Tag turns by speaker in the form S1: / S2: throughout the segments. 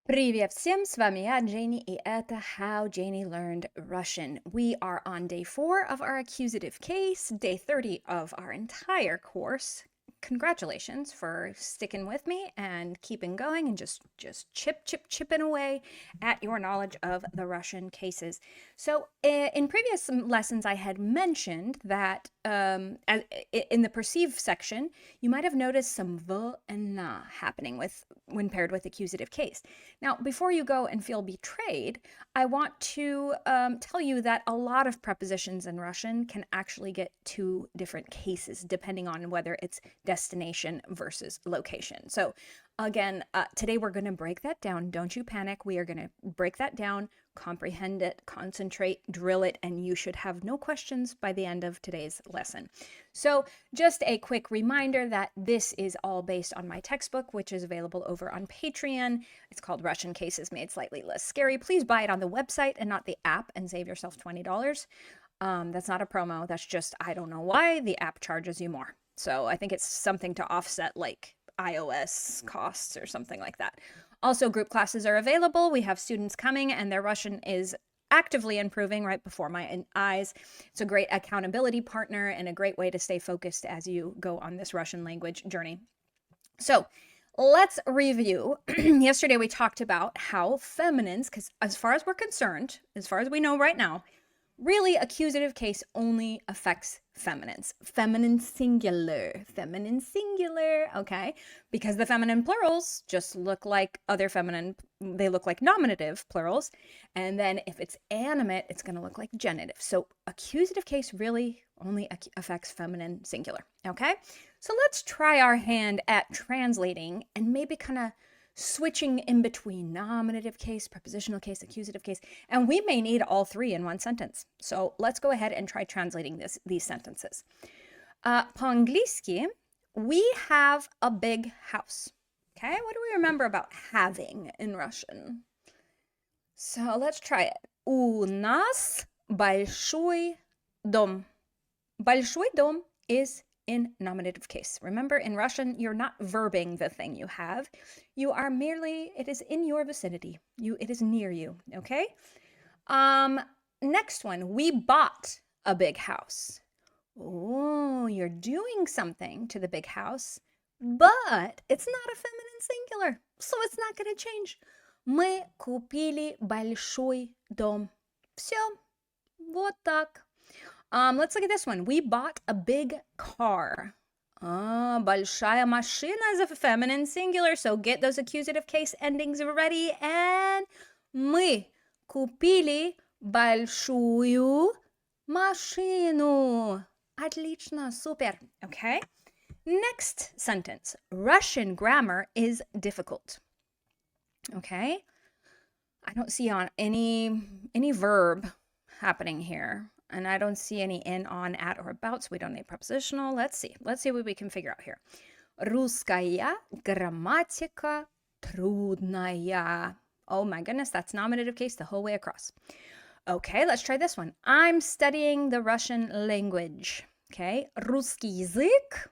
S1: Привет всем, с вами я, Janey, и это How Janey Learned Russian. We are on day 4 of our accusative case, day 30 of our entire course. Congratulations for sticking with me and keeping going and just chipping away at your knowledge of the Russian cases. So, in previous lessons, I had mentioned that in the perceive section, you might have noticed some v and na happening when paired with accusative case. Now, before you go and feel betrayed, I want to tell you that a lot of prepositions in Russian can actually get two different cases depending on whether it's destination versus location. So, again, today we're going to break that down. Don't you panic. We are going to break that down, comprehend it, concentrate, drill it, and you should have no questions by the end of today's lesson. So, just a quick reminder that this is all based on my textbook, which is available over on Patreon. It's called Russian Cases Made Slightly Less Scary. Please buy it on the website and not the app and save yourself $20. That's not a promo. That's just, I don't know why the app charges you more. So I think it's something to offset like iOS costs or something like that. Also, group classes are available. We have students coming and their Russian is actively improving right before my eyes. It's a great accountability partner and a great way to stay focused as you go on this Russian language journey. So, let's review. Yesterday we talked about how feminines, because as far as we're concerned, as far as we know right now, really accusative case only affects feminines. Feminine singular, okay? Because the feminine plurals just look like other feminine, they look like nominative plurals. And then if it's animate, it's going to look like genitive. So accusative case really only affects feminine singular, okay? So let's try our hand at translating and maybe kind of switching in between nominative case, prepositional case, accusative case, and we may need all three in one sentence. So let's go ahead and try translating these sentences. По-английски, we have a big house. Okay, what do we remember about having in Russian? So let's try it. У нас большой дом. Большой дом is in nominative case. Remember, in Russian, you're not verbing the thing you have. You are merely, it is in your vicinity. It is near you, okay? Next one, we bought a big house. Oh, you're doing something to the big house, but it's not a feminine singular, so it's not going to change. Мы купили большой дом. Все, вот так. Let's look at this one. We bought a big car. Большая машина is a feminine singular, so get those accusative case endings ready. And мы купили большую машину. Отлично, супер. Okay. Next sentence. Russian grammar is difficult. Okay. I don't see on any verb happening here. And I don't see any in, on, at, or about, so we don't need prepositional. Let's see what we can figure out here. Русская грамматика трудная. Oh my goodness, that's nominative case the whole way across. Okay, let's try this one. I'm studying the Russian language. Okay, русский язык.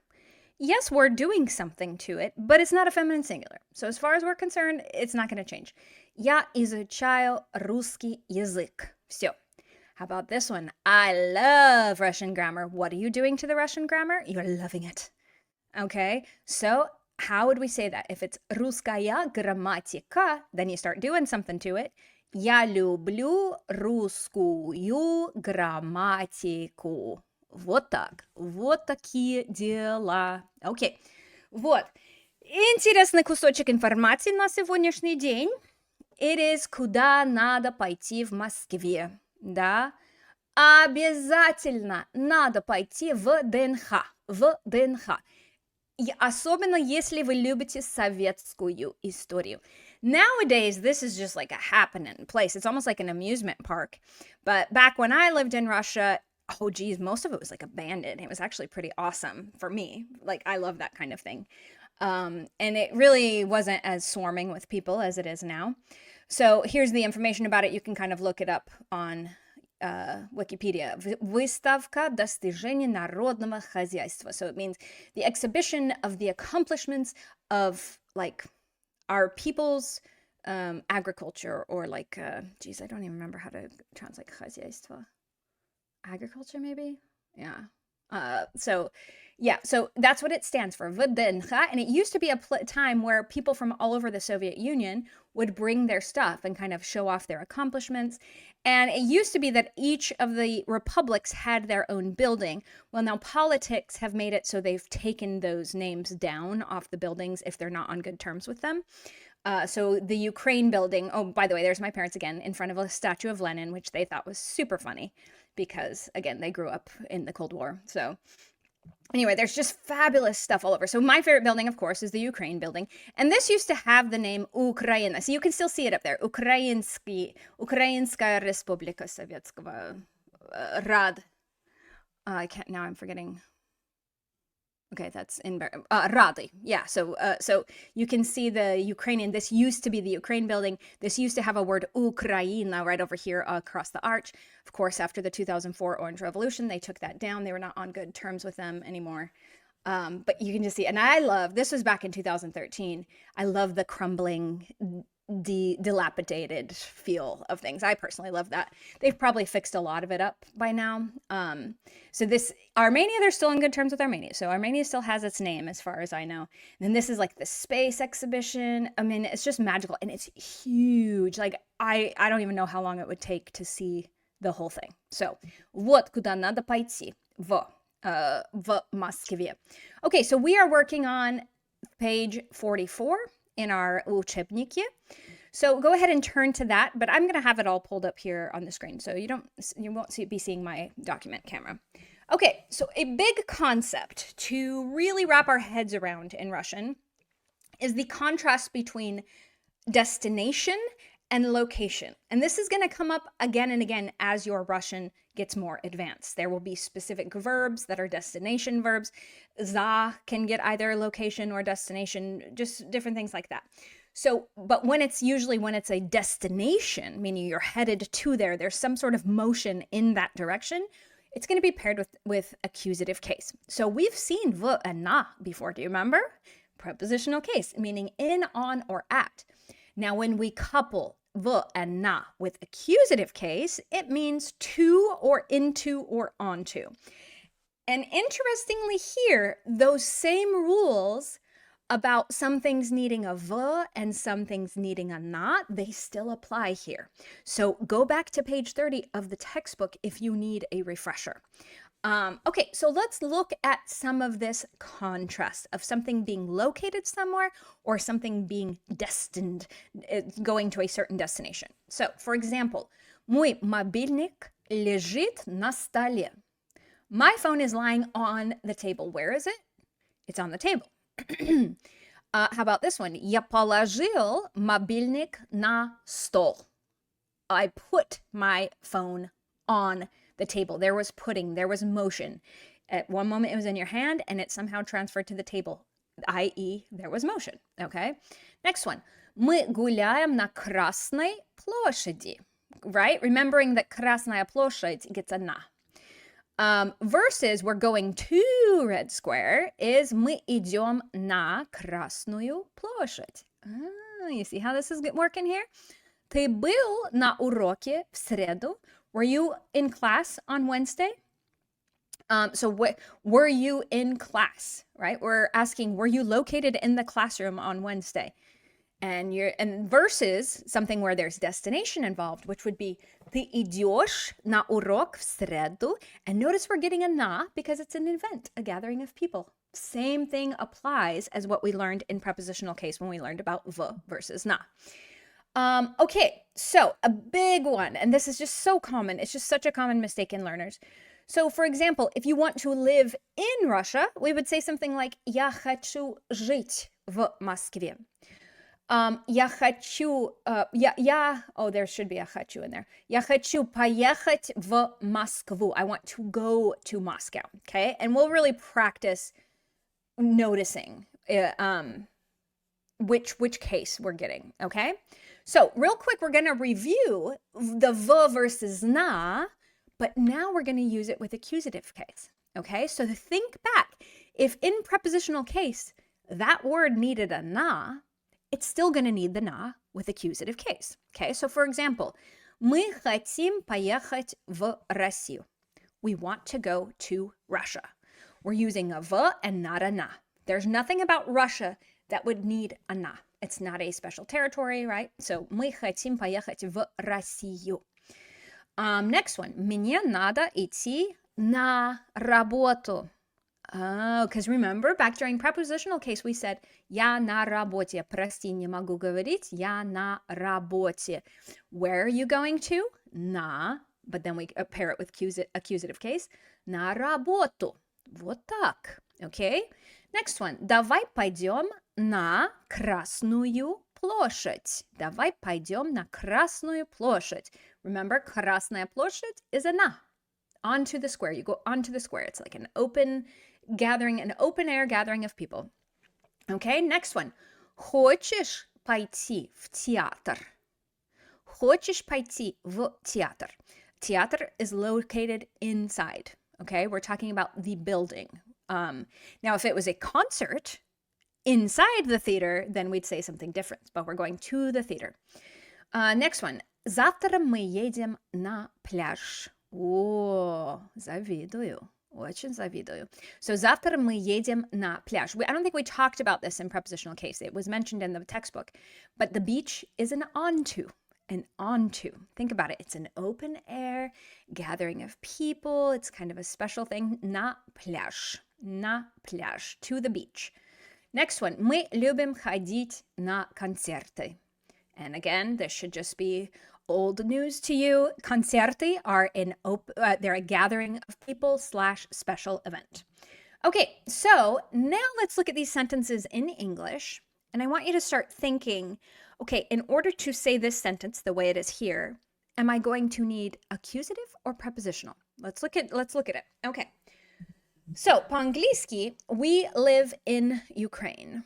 S1: Yes, we're doing something to it, but it's not a feminine singular. So as far as we're concerned, it's not going to change. Я изучаю русский язык. Все. How about this one? I love Russian grammar. What are you doing to the Russian grammar? You're loving it. Okay, so how would we say that? If it's русская грамматика, then you start doing something to it. Я люблю русскую грамматику. Вот так. Вот такие дела. Окей. Вот. Интересный кусочек информации на сегодняшний день. It is куда надо пойти в Москве. Да, обязательно надо пойти в ДНХ, И особенно если вы любите советскую историю. Nowadays, this is just like a happening place. It's almost like an amusement park. But back when I lived in Russia, oh geez, most of it was like abandoned. It was actually pretty awesome for me. Like, I love that kind of thing. And it really wasn't as swarming with people as it is now. So here's the information about it. You can kind of look it up on Wikipedia. Выставка достижений народного хозяйства. So it means the exhibition of the accomplishments of like our people's agriculture, or like, geez, I don't even remember how to translate хозяйство. Agriculture, maybe? Yeah. So yeah, so that's what it stands for, VDNH, and it used to be a time where people from all over the Soviet Union would bring their stuff and kind of show off their accomplishments. And it used to be that each of the republics had their own building. Well, now politics have made it so they've taken those names down off the buildings if they're not on good terms with them. So the Ukraine building, oh, by the way, there's my parents again in front of a statue of Lenin, which they thought was super funny because, again, they grew up in the Cold War. So anyway, there's just fabulous stuff all over. So my favorite building, of course, is the Ukraine building. And this used to have the name Ukraina. So you can still see it up there. Ukrainskaya Respublika Sovetskого Rad. I can't, now I'm forgetting. Okay, that's in Rady. Yeah, so you can see the Ukrainian. This used to be the Ukraine building. This used to have a word Ukraina right over here across the arch. Of course, after the 2004 Orange Revolution, they took that down. They were not on good terms with them anymore. But you can just see, and I love, this was back in 2013. I love the crumbling, dilapidated feel of things. I personally love that. They've probably fixed a lot of it up by now. So this Armenia, they're still in good terms with Armenia. So Armenia still has its name as far as I know. And then this is like the space exhibition. I mean, it's just magical and it's huge. Like I don't even know how long it would take to see the whole thing. So вот куда надо пойти в Москве. Okay, so we are working on page 44 in our учебнике. So go ahead and turn to that, but I'm going to have it all pulled up here on the screen, so you won't be seeing my document camera. Okay, so a big concept to really wrap our heads around in Russian is the contrast between destination and location. And this is going to come up again and again as your Russian gets more advanced. There will be specific verbs that are destination verbs. Za can get either location or destination, just different things like that. So, but when it's a destination, meaning you're headed to there, there's some sort of motion in that direction, it's going to be paired with accusative case. So we've seen v and na before, do you remember? Prepositional case, meaning in, on, or at. Now, when we couple v and na with accusative case, it means to or into or onto. And interestingly here, those same rules about some things needing a v and some things needing a na, they still apply here. So go back to page 30 of the textbook if you need a refresher. Okay, so let's look at some of this contrast of something being located somewhere or something being destined, going to a certain destination. So, for example, мой мобильник лежит на столе. My phone is lying on the table. Where is it? It's on the table. How about this one? Я положил мобильник на стол. I put my phone on the table. There was putting, there was motion. At one moment it was in your hand and it somehow transferred to the table, i.e. there was motion, okay? Next one. Мы гуляем на Красной площади, right? Remembering that Красная площадь gets a na. Versus we're going to Red Square is мы идем на Красную площадь. You see how this is working here? Ты был на уроке в среду? Were you in class on Wednesday? So were you in class, right? We're asking, were you located in the classroom on Wednesday? And versus something where there's destination involved, which would be ты идешь на урок в среду. And notice we're getting a na because it's an event, a gathering of people. Same thing applies as what we learned in prepositional case when we learned about v versus na. Okay, so a big one, and this is just so common. It's just such a common mistake in learners. So, for example, if you want to live in Russia, we would say something like «Я хочу жить в Москве». Я хочу, oh, there should be a хочу in there. Я хочу поехать в Москву. I want to go to Moscow, okay? And we'll really practice noticing which case we're getting, okay? So real quick, we're going to review the v versus na, but now we're going to use it with accusative case, okay? So think back. If in prepositional case, that word needed a na, it's still going to need the na with accusative case. Okay, so for example, мы хотим поехать в Россию. We want to go to Russia. We're using a v and not a na. There's nothing about Russia that would need a na. It's not a special territory, right? So мы хотим поехать в Россию. Next one. Мне надо идти на работу. Oh, because remember, back during prepositional case, we said я на работе. Прости, не могу говорить. Я на работе. Where are you going to? На. But then we pair it with accusative case. На работу. Вот так. Okay? Next one. Давай пойдем на Красную площадь. Давай пойдем на Красную площадь. Remember, Красная площадь is a на. Onto the square. You go onto the square. It's like an open gathering, an open air gathering of people. Okay, next one. Хочешь пойти в театр? Хочешь пойти в театр? Theater is located inside. Okay, we're talking about the building. Now, if it was a concert inside the theater, then we'd say something different, but we're going to the theater. Next one. Завтра мы едем на пляж. О, завидую. Очень завидую. So, завтра мы едем на пляж. I don't think we talked about this in prepositional case. It was mentioned in the textbook. But the beach is an onto. An onto. Think about it. It's an open air gathering of people. It's kind of a special thing. На пляж. На пляж. To the beach. Next one. Мы любим ходить на концерты. And again, this should just be old news to you. Concerti are they're a gathering of people / special event. Okay, so now let's look at these sentences in English. And I want you to start thinking, okay, in order to say this sentence the way it is here, am I going to need accusative or prepositional? Let's look at it. Okay. So, по-английски, we live in Ukraine.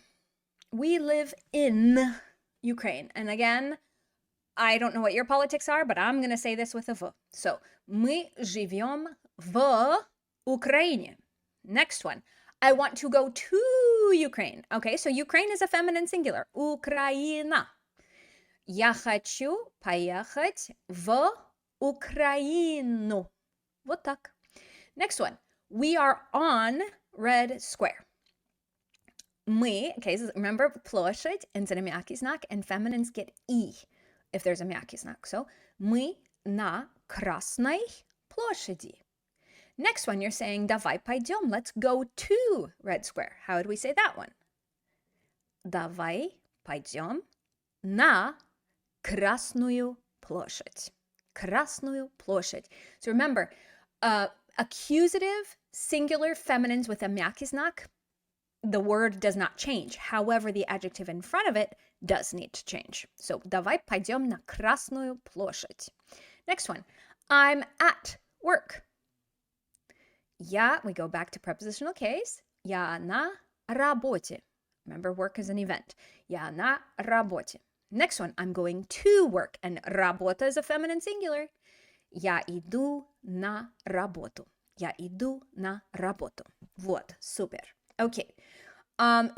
S1: We live in Ukraine. And again, I don't know what your politics are, but I'm going to say this with a v. So, мы живем в Украине. Next one. I want to go to Ukraine. Okay, so Ukraine is a feminine singular. Украина. Я хочу поехать в Украину. Вот так. Next one. We are on red square. Мы, okay, so remember, площадь ends in a мягкий знак, and feminines get E if there's a мягкий знак. So, мы на Красной площади. Next one, you're saying, давай пойдем, let's go to red square. How would we say that one? Давай пойдем на Красную площадь. Красную площадь. So remember, accusative, singular, feminines with a мягкий знак, the word does not change. However, the adjective in front of it does need to change. So, давай пойдем на Красную площадь. Next one. I'm at work. We go back to prepositional case. Я на работе. Remember, work is an event. Я на работе. Next one. I'm going to work. And работа is a feminine singular. Я иду на работу. Я иду на работу. Вот, супер. Okay.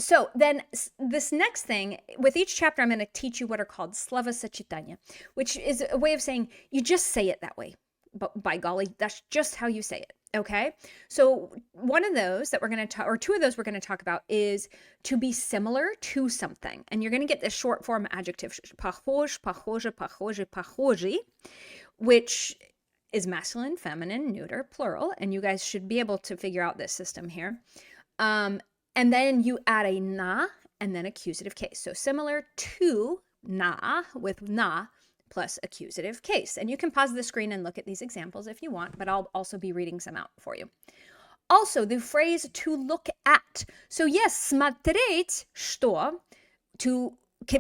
S1: So then this next thing, with each chapter, I'm going to teach you what are called словосочетания, which is a way of saying you just say it that way. But by golly, that's just how you say it. Okay. So one of those that we're going to talk, or two of those we're going to talk about is to be similar to something. And you're going to get this short form adjective, похож, похоже, похожи, похожи, which is masculine, feminine, neuter, plural. And you guys should be able to figure out this system here. And then you add a na and then accusative case. So similar to na with na plus accusative case. And you can pause the screen and look at these examples if you want, but I'll also be reading some out for you. Also, the phrase to look at. So yes, смотреть что,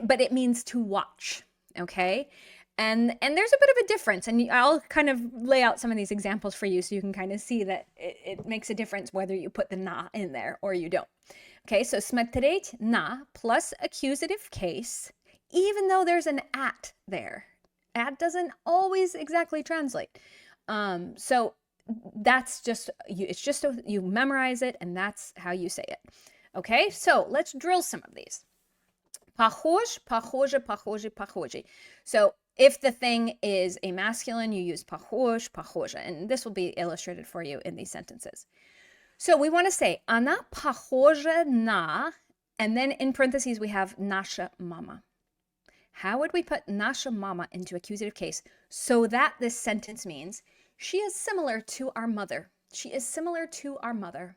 S1: but it means to watch, okay? And there's a bit of a difference, and I'll kind of lay out some of these examples for you so you can kind of see that it makes a difference whether you put the na in there or you don't. Okay, so смотреть на plus accusative case, even though there's an at there. At doesn't always exactly translate. So that's just, it's just so you memorize it, and that's how you say it. Okay, so let's drill some of these. Похож, похоже, похожий, похожий. So if the thing is a masculine, you use похож, похожа. And this will be illustrated for you in these sentences. So we want to say, она похожа на, and then in parentheses we have наша мама. How would we put наша мама into accusative case so that this sentence means she is similar to our mother? She is similar to our mother.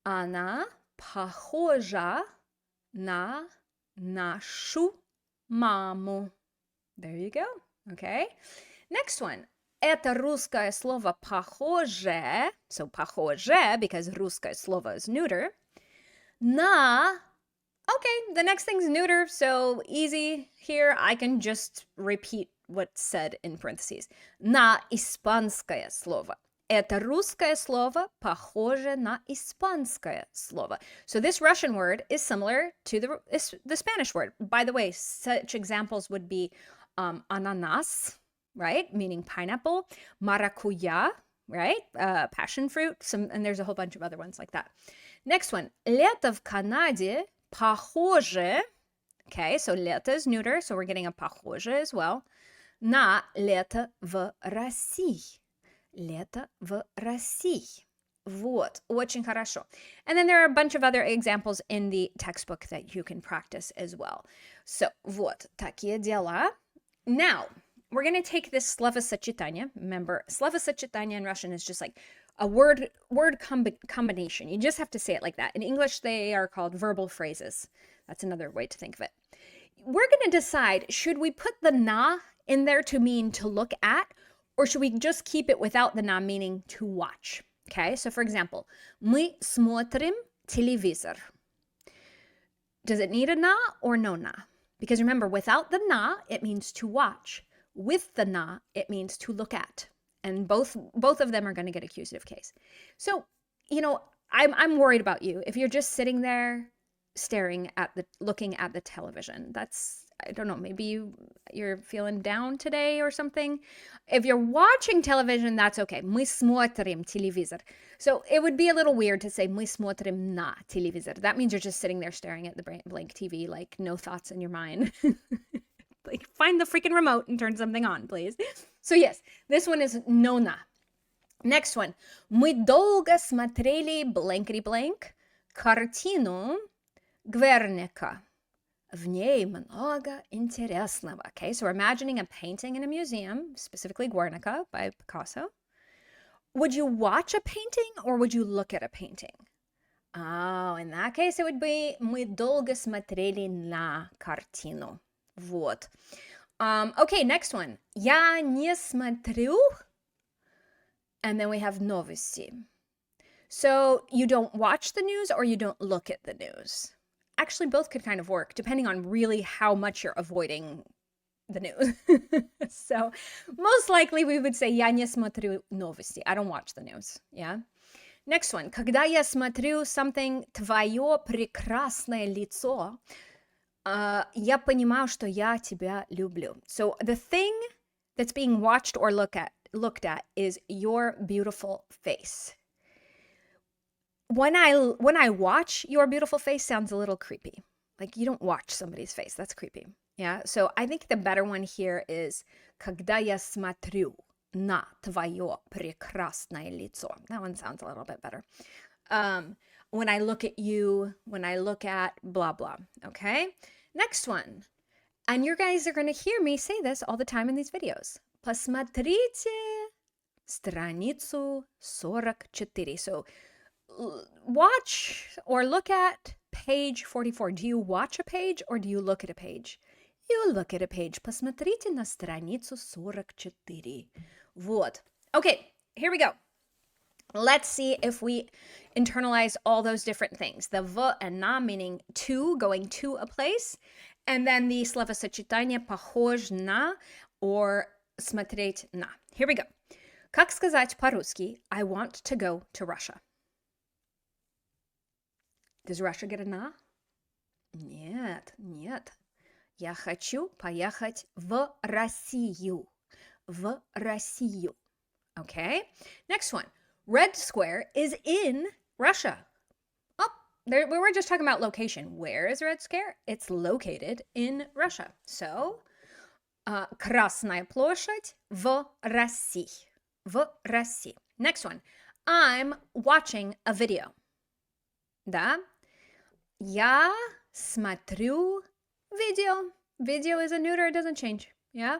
S1: Она похожа на нашу маму. There you go. Okay. Next one. Это русское слово похоже. So похоже, because русское слово is neuter. На. Okay, the next thing's neuter, so easy. Here I can just repeat what's said in parentheses. На испанское слово. Это русское слово похоже на испанское слово. So this Russian word is similar to the Spanish word. By the way, such examples would be ananas, right? Meaning pineapple. Maracuya, right? Passion fruit. And there's a whole bunch of other ones like that. Next one. Лето в Канаде похоже. Okay, so лето is neuter, so we're getting a похоже as well. На лето в России. Лето в России. Вот, очень хорошо. And then there are a bunch of other examples in the textbook that you can practice as well. So, вот, такие дела. Now, we're going to take this словосочетание. Remember, словосочетание in Russian is just like a word combination. You just have to say it like that. In English, they are called verbal phrases. That's another way to think of it. We're going to decide, should we put the na in there to mean to look at, or should we just keep it without the na, meaning to watch? Okay, so for example, мы смотрим телевизор. Does it need a na or no na? Because remember, without the na, it means to watch. With the na, it means to look at. And both of them are going to get accusative case. So, I'm worried about you. If you're just sitting there looking at the television, I don't know, maybe you're feeling down today or something. If you're watching television, that's okay. Мы смотрим телевизор. So it would be a little weird to say мы смотрим на телевизор. That means you're just sitting there staring at the blank TV, like no thoughts in your mind. Like find the freaking remote and turn something on, please. So yes, this one is no na. Next one. Мы долго смотрели blankety blank картину Гверника. В ней много интересного. Okay, so we're imagining a painting in a museum, specifically Guernica by Picasso. Would you watch a painting or would you look at a painting? Oh, in that case, it would be мы долго смотрели на картину. Вот. Okay, next one. Я не смотрю. And then we have новости. So you don't watch the news or you don't look at the news. Actually, both could kind of work, depending on really how much you're avoiding the news. So most likely we would say я не смотрю новости. I don't watch the news. Yeah. Next one. Когда я смотрю something твое прекрасное лицо, я понимаю, что я тебя люблю. So the thing that's being watched or looked at is your beautiful face. When I watch your beautiful face sounds a little creepy. Like you don't watch somebody's face. That's creepy. Yeah. So I think the better one here is когда я смотрю на твое прекрасное лицо. That one sounds a little bit better. When I look at you, when I look at blah, blah. Okay. Next one. And you guys are going to hear me say this all the time in these videos. Посмотрите страницу 44. So watch or look at page 44. Do you watch a page or do you look at a page? You look at a page. Посмотрите на страницу 44. Вот. Okay, here we go. Let's see if we internalize all those different things. The v and na meaning to, going to a place. And then the словосочетание похож на or смотреть на. Here we go. Как сказать по-русски I want to go to Russia? Does Russia get a na? Нет, нет. Я хочу поехать в Россию. В Россию. Okay? Next one. Red Square is in Russia. Oh, we were just talking about location. Where is Red Square? It's located in Russia. So, Красная площадь в России. В России. Next one. I'm watching a video. Да? Я смотрю видео. Video is a neuter, it doesn't change. Yeah?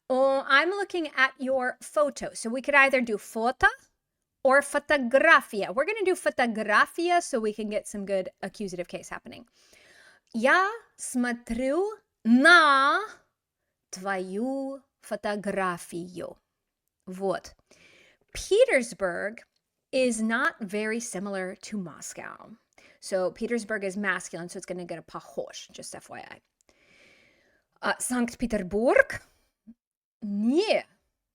S1: Oh, I'm looking at your photo. So we could either do фото or фотография. We're going to do фотография so we can get some good accusative case happening. Я смотрю на твою фотографию. Вот. Petersburg is not very similar to Moscow. So Petersburg is masculine, so it's going to get a похож, just FYI. Санкт-Петербург не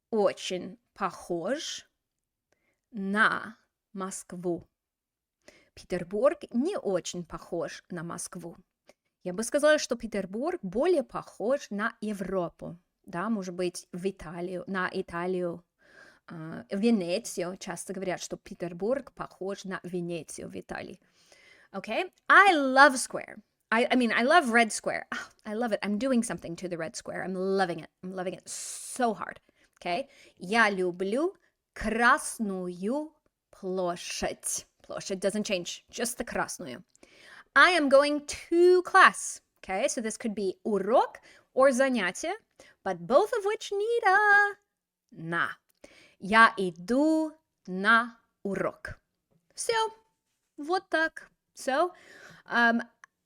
S1: очень похож на Москву. Петербург не очень похож на Москву. Я бы сказала, что Петербург более похож на Европу. Да, может быть, на Италию. Венецию. Часто говорят, что Петербург похож на Венецию в Италии. Okay? I love square. I mean, I love red square. Oh, I love it. I'm doing something to the red square. I'm loving it. I'm loving it so hard. Okay? Я люблю красную площадь. Площадь doesn't change. Just the красную. I am going to class. Okay? So this could be урок or занятие, but both of which need a на. Я иду на урок. Все. Вот так. So,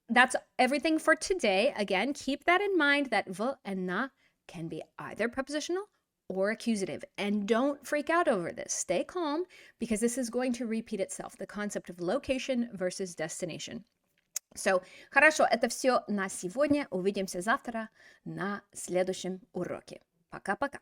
S1: that's everything for today. Again, keep that in mind that v and na can be either prepositional or accusative. And don't freak out over this. Stay calm because this is going to repeat itself. The concept of location versus destination. So, хорошо, это все на сегодня. Увидимся завтра на следующем уроке. Пока-пока.